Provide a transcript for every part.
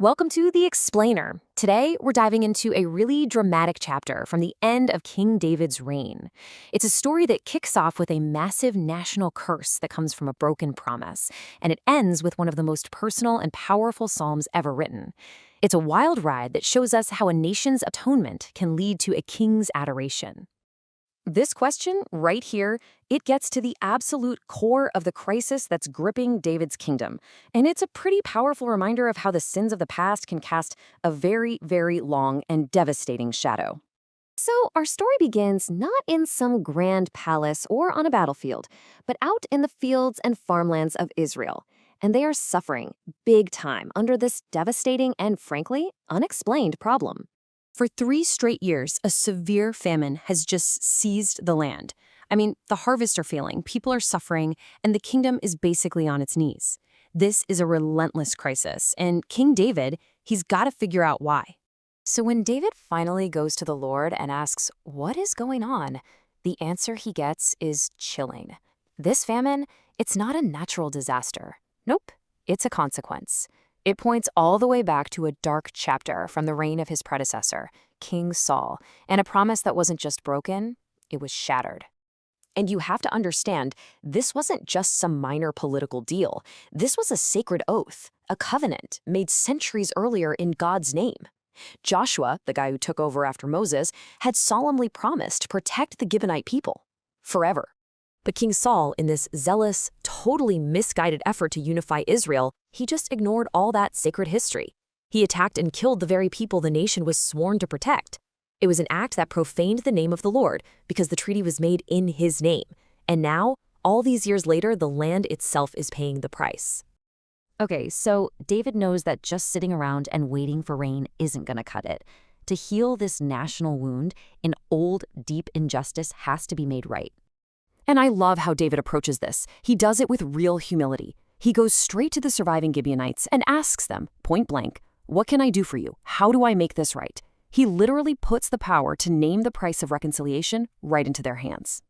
Welcome to The Explainer. Today, we're diving into a really dramatic chapter from the end of King David's reign. It's a story that kicks off with a massive national curse that comes from a broken promise, and it ends with one of the most personal and powerful psalms ever written. It's a wild ride that shows us how a nation's atonement can lead to a king's adoration. This question, right here, it gets to the absolute core of the crisis that's gripping David's kingdom. And it's a pretty powerful reminder of how the sins of the past can cast a very, very long and devastating shadow. So, our story begins not in some grand palace or on a battlefield, but out in the fields and farmlands of Israel. And they are suffering big time under this devastating and, frankly, unexplained problem. For 3 straight years, a severe famine has just seized the land. I mean, the harvests are failing, people are suffering, and the kingdom is basically on its knees. This is a relentless crisis, and King David, he's got to figure out why. So when David finally goes to the Lord and asks, "What is going on?" the answer he gets is chilling. This famine, it's not a natural disaster. Nope, it's a consequence. It points all the way back to a dark chapter from the reign of his predecessor, King Saul, and a promise that wasn't just broken, it was shattered. And you have to understand, this wasn't just some minor political deal. This was a sacred oath, a covenant made centuries earlier in God's name. Joshua, the guy who took over after Moses, had solemnly promised to protect the Gibeonite people forever. But King Saul, in this zealous, totally misguided effort to unify Israel, he just ignored all that sacred history. He attacked and killed the very people the nation was sworn to protect. It was an act that profaned the name of the Lord because the treaty was made in his name. And now, all these years later, the land itself is paying the price. Okay, so David knows that just sitting around and waiting for rain isn't going to cut it. To heal this national wound, an old, deep injustice has to be made right. And I love how David approaches this. He does it with real humility. He goes straight to the surviving Gibeonites and asks them, point blank, "What can I do for you? How do I make this right?" He literally puts the power to name the price of reconciliation right into their hands.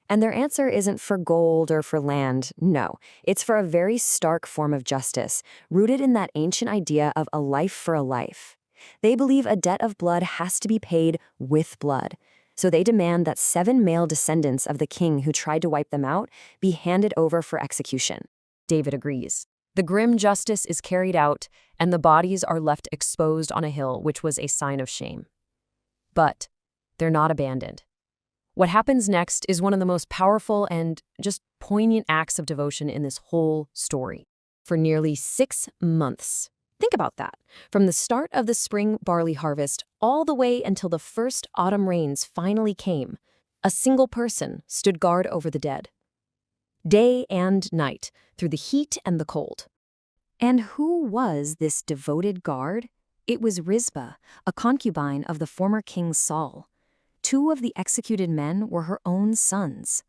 And their answer isn't for gold or for land. No, it's for a very stark form of justice, rooted in that ancient idea of a life for a life. They believe a debt of blood has to be paid with blood. So they demand that 7 male descendants of the king who tried to wipe them out be handed over for execution. David agrees. The grim justice is carried out, and the bodies are left exposed on a hill, which was a sign of shame. But they're not abandoned. What happens next is one of the most powerful and just poignant acts of devotion in this whole story. For nearly 6 months. Think about that. From the start of the spring barley harvest all the way until the first autumn rains finally came, a single person stood guard over the dead. Day and night, through the heat and the cold. And who was this devoted guard? It was Rizpah, a concubine of the former king Saul. 2 of the executed men were her own sons.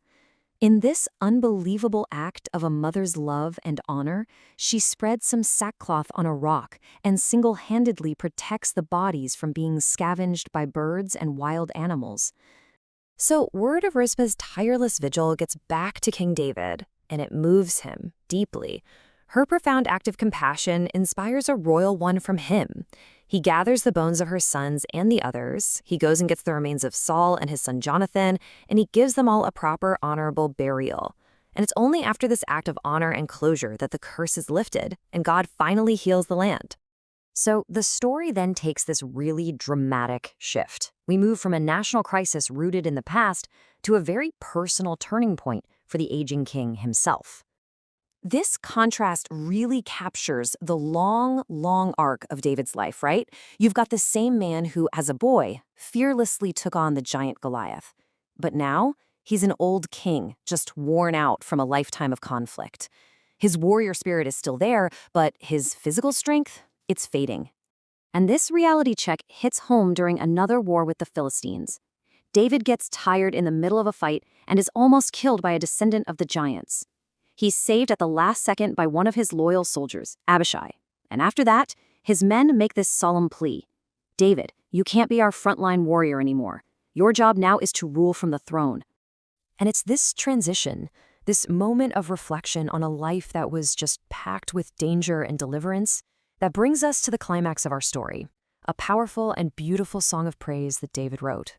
In this unbelievable act of a mother's love and honor, she spreads some sackcloth on a rock and single-handedly protects the bodies from being scavenged by birds and wild animals. So word of Rizpah's tireless vigil gets back to King David, and it moves him deeply. Her profound act of compassion inspires a royal one from him. He gathers the bones of her sons and the others. He goes and gets the remains of Saul and his son Jonathan, and he gives them all a proper, honorable burial. And it's only after this act of honor and closure that the curse is lifted, and God finally heals the land. So the story then takes this really dramatic shift. We move from a national crisis rooted in the past to a very personal turning point for the aging king himself. This contrast really captures the long, long arc of David's life, right? You've got the same man who, as a boy, fearlessly took on the giant Goliath. But now, he's an old king, just worn out from a lifetime of conflict. His warrior spirit is still there, but his physical strength, it's fading. And this reality check hits home during another war with the Philistines. David gets tired in the middle of a fight and is almost killed by a descendant of the giants. He's saved at the last second by one of his loyal soldiers, Abishai. And after that, his men make this solemn plea. "David, you can't be our frontline warrior anymore. Your job now is to rule from the throne." And it's this transition, this moment of reflection on a life that was just packed with danger and deliverance, That brings us to the climax of our story, a powerful and beautiful song of praise that David wrote.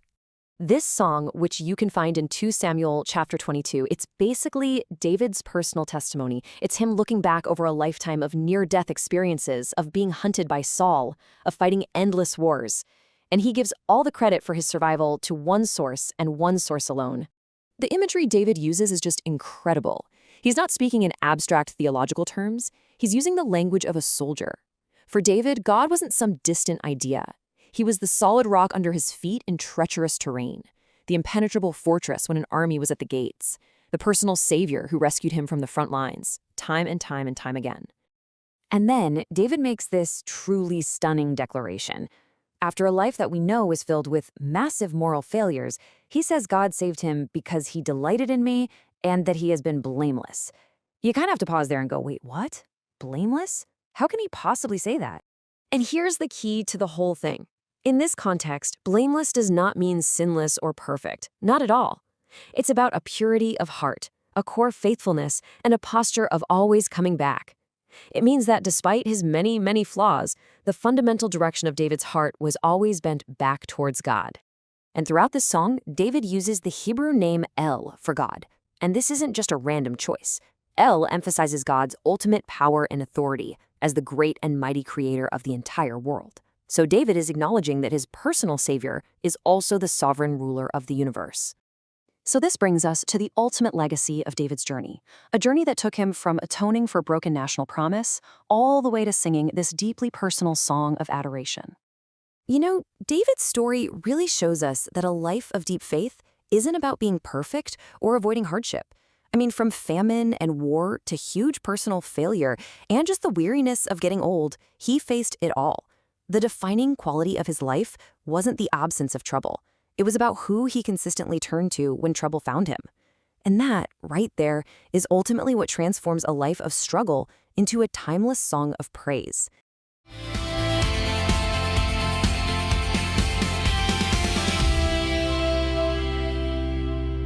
This song, which you can find in 2 Samuel chapter 22, it's basically David's personal testimony. It's him looking back over a lifetime of near-death experiences, of being hunted by Saul, of fighting endless wars. And he gives all the credit for his survival to one source and one source alone. The imagery David uses is just incredible. He's not speaking in abstract theological terms. He's using the language of a soldier. For David, God wasn't some distant idea. He was the solid rock under his feet in treacherous terrain, the impenetrable fortress when an army was at the gates, the personal savior who rescued him from the front lines, time and time and time again. And then David makes this truly stunning declaration. After a life that we know is filled with massive moral failures, he says God saved him because he delighted in me and that he has been blameless. You kind of have to pause there and go, wait, what? Blameless? How can he possibly say that? And here's the key to the whole thing. In this context, blameless does not mean sinless or perfect. Not at all. It's about a purity of heart, a core faithfulness, and a posture of always coming back. It means that despite his many, many flaws, the fundamental direction of David's heart was always bent back towards God. And throughout this song, David uses the Hebrew name El for God. And this isn't just a random choice. El emphasizes God's ultimate power and authority as the great and mighty creator of the entire world. So David is acknowledging that his personal savior is also the sovereign ruler of the universe. So this brings us to the ultimate legacy of David's journey, a journey that took him from atoning for broken national promise all the way to singing this deeply personal song of adoration. You know, David's story really shows us that a life of deep faith isn't about being perfect or avoiding hardship. I mean, from famine and war to huge personal failure and just the weariness of getting old, he faced it all. The defining quality of his life wasn't the absence of trouble. It was about who he consistently turned to when trouble found him. And that, right there, is ultimately what transforms a life of struggle into a timeless song of praise.